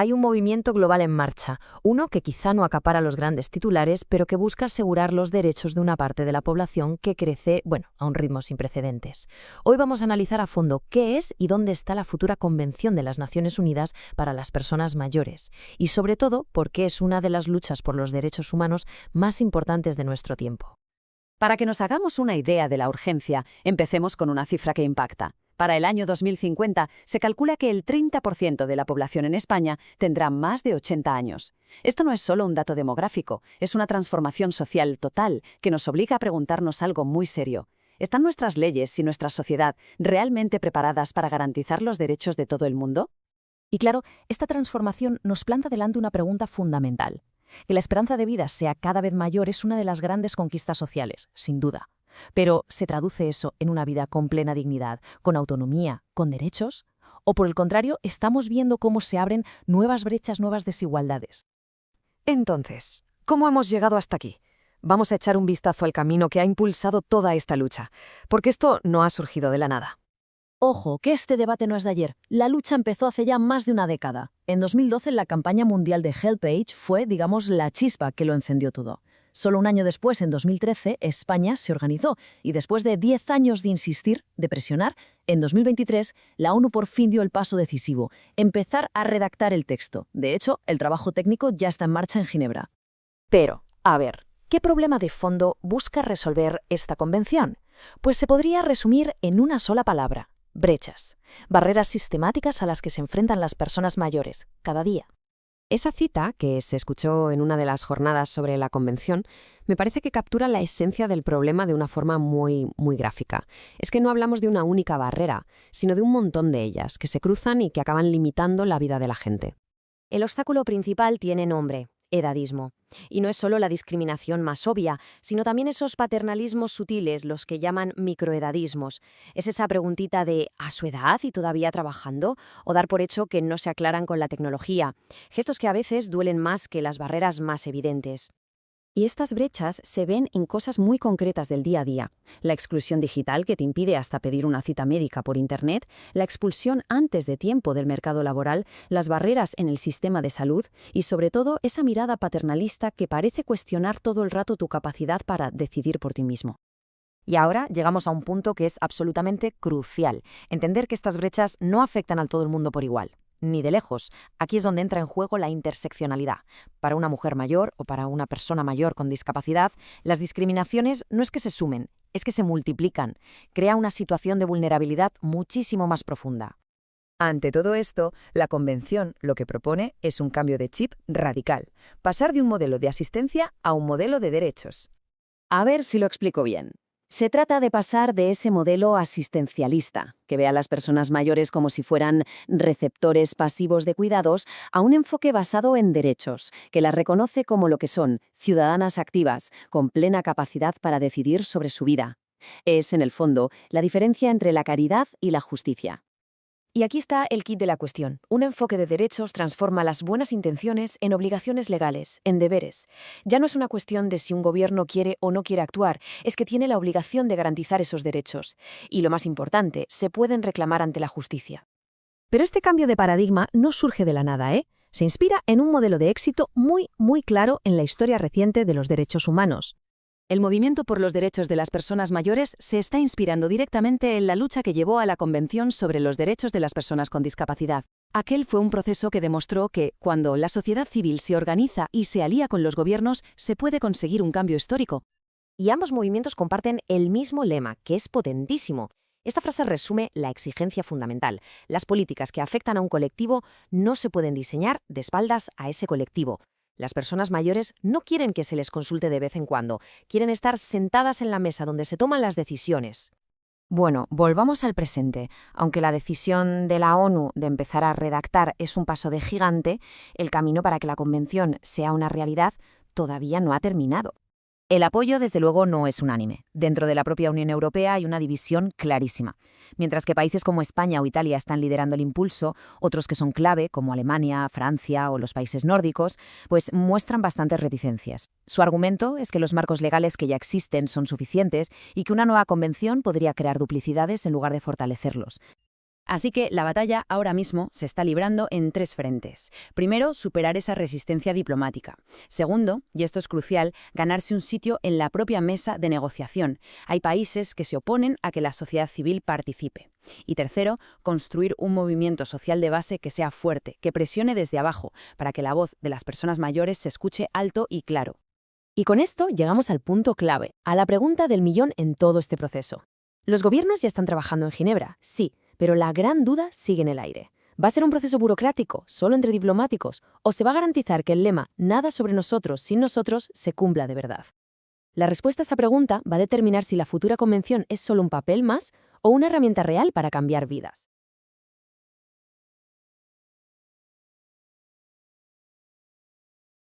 Hay un movimiento global en marcha, uno que quizá no acapara los grandes titulares, pero que busca asegurar los derechos de una parte de la población que crece, a un ritmo sin precedentes. Hoy vamos a analizar a fondo qué es y dónde está la futura Convención de las Naciones Unidas para las Personas Mayores, y sobre todo, por qué es una de las luchas por los derechos humanos más importantes de nuestro tiempo. Para que nos hagamos una idea de la urgencia, empecemos con una cifra que impacta. Para el año 2050, se calcula que el 30% de la población en España tendrá más de 80 años. Esto no es solo un dato demográfico, es una transformación social total que nos obliga a preguntarnos algo muy serio. ¿Están nuestras leyes y nuestra sociedad realmente preparadas para garantizar los derechos de todo el mundo? Y claro, esta transformación nos planta delante una pregunta fundamental. Que la esperanza de vida sea cada vez mayor es una de las grandes conquistas sociales, sin duda. Pero, ¿se traduce eso en una vida con plena dignidad, con autonomía, con derechos? ¿O por el contrario, estamos viendo cómo se abren nuevas brechas, nuevas desigualdades? Entonces, ¿cómo hemos llegado hasta aquí? Vamos a echar un vistazo al camino que ha impulsado toda esta lucha, porque esto no ha surgido de la nada. Ojo, que este debate no es de ayer. La lucha empezó hace ya más de una década. En 2012, la campaña mundial de HelpAge fue, la chispa que lo encendió todo. Solo un año después, en 2013, España se organizó y después de 10 años de insistir, de presionar, en 2023 la ONU por fin dio el paso decisivo, empezar a redactar el texto. De hecho, el trabajo técnico ya está en marcha en Ginebra. Pero, a ver, ¿qué problema de fondo busca resolver esta convención? Pues se podría resumir en una sola palabra: brechas, barreras sistemáticas a las que se enfrentan las personas mayores, cada día. Esa cita, que se escuchó en una de las jornadas sobre la Convención, me parece que captura la esencia del problema de una forma muy gráfica. Es que no hablamos de una única barrera, sino de un montón de ellas, que se cruzan y que acaban limitando la vida de la gente. El obstáculo principal tiene nombre: edadismo. Y no es solo la discriminación más obvia, sino también esos paternalismos sutiles, los que llaman microedadismos. Es esa preguntita de ¿a su edad y todavía trabajando? O dar por hecho que no se aclaran con la tecnología. Gestos que a veces duelen más que las barreras más evidentes. Y estas brechas se ven en cosas muy concretas del día a día. La exclusión digital que te impide hasta pedir una cita médica por Internet, la expulsión antes de tiempo del mercado laboral, las barreras en el sistema de salud y, sobre todo, esa mirada paternalista que parece cuestionar todo el rato tu capacidad para decidir por ti mismo. Y ahora llegamos a un punto que es absolutamente crucial: entender que estas brechas no afectan a todo el mundo por igual. Ni de lejos. Aquí es donde entra en juego la interseccionalidad. Para una mujer mayor o para una persona mayor con discapacidad, las discriminaciones no es que se sumen, es que se multiplican. Crea una situación de vulnerabilidad muchísimo más profunda. Ante todo esto, la Convención lo que propone es un cambio de chip radical: pasar de un modelo de asistencia a un modelo de derechos. A ver si lo explico bien. Se trata de pasar de ese modelo asistencialista, que ve a las personas mayores como si fueran receptores pasivos de cuidados, a un enfoque basado en derechos, que las reconoce como lo que son: ciudadanas activas, con plena capacidad para decidir sobre su vida. Es, en el fondo, la diferencia entre la caridad y la justicia. Y aquí está el quid de la cuestión. Un enfoque de derechos transforma las buenas intenciones en obligaciones legales, en deberes. Ya no es una cuestión de si un gobierno quiere o no quiere actuar, es que tiene la obligación de garantizar esos derechos. Y lo más importante, se pueden reclamar ante la justicia. Pero este cambio de paradigma no surge de la nada, ¿eh? Se inspira en un modelo de éxito muy claro en la historia reciente de los derechos humanos. El movimiento por los derechos de las personas mayores se está inspirando directamente en la lucha que llevó a la Convención sobre los Derechos de las Personas con Discapacidad. Aquel fue un proceso que demostró que, cuando la sociedad civil se organiza y se alía con los gobiernos, se puede conseguir un cambio histórico. Y ambos movimientos comparten el mismo lema, que es potentísimo. Esta frase resume la exigencia fundamental: las políticas que afectan a un colectivo no se pueden diseñar de espaldas a ese colectivo. Las personas mayores no quieren que se les consulte de vez en cuando, quieren estar sentadas en la mesa donde se toman las decisiones. Bueno, volvamos al presente. Aunque la decisión de la ONU de empezar a redactar es un paso de gigante, el camino para que la Convención sea una realidad todavía no ha terminado. El apoyo, desde luego, no es unánime. Dentro de la propia Unión Europea hay una división clarísima. Mientras que países como España o Italia están liderando el impulso, otros que son clave, como Alemania, Francia o los países nórdicos, pues muestran bastantes reticencias. Su argumento es que los marcos legales que ya existen son suficientes y que una nueva convención podría crear duplicidades en lugar de fortalecerlos. Así que la batalla ahora mismo se está librando en 3 frentes. Primero, superar esa resistencia diplomática. Segundo, y esto es crucial, ganarse un sitio en la propia mesa de negociación. Hay países que se oponen a que la sociedad civil participe. Y tercero, construir un movimiento social de base que sea fuerte, que presione desde abajo, para que la voz de las personas mayores se escuche alto y claro. Y con esto llegamos al punto clave, a la pregunta del millón en todo este proceso. Los gobiernos ya están trabajando en Ginebra, sí, pero la gran duda sigue en el aire. ¿Va a ser un proceso burocrático, solo entre diplomáticos, o se va a garantizar que el lema «nada sobre nosotros sin nosotros» se cumpla de verdad? La respuesta a esa pregunta va a determinar si la futura convención es solo un papel más o una herramienta real para cambiar vidas.